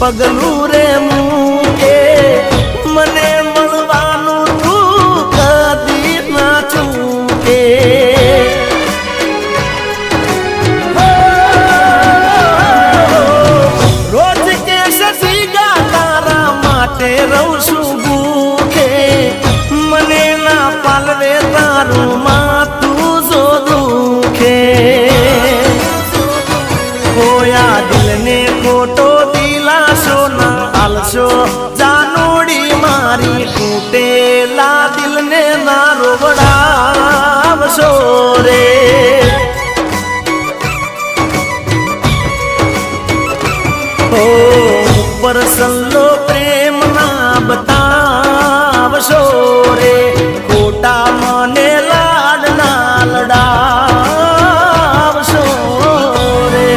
પગલું રે મૂકે મને મળવાનું તું કદી ના ચૂકે રોજ કે સસીગા તારા માટે રહું છું ભૂખે મને ના પાલવે તારું માથું જો દુખે કોયા દિલને ખોટો દિલાસો ના હાલશો જાનોડી મારી તૂટેલા દિલને ના રોવડાવશો રે ઉપર સલ્લો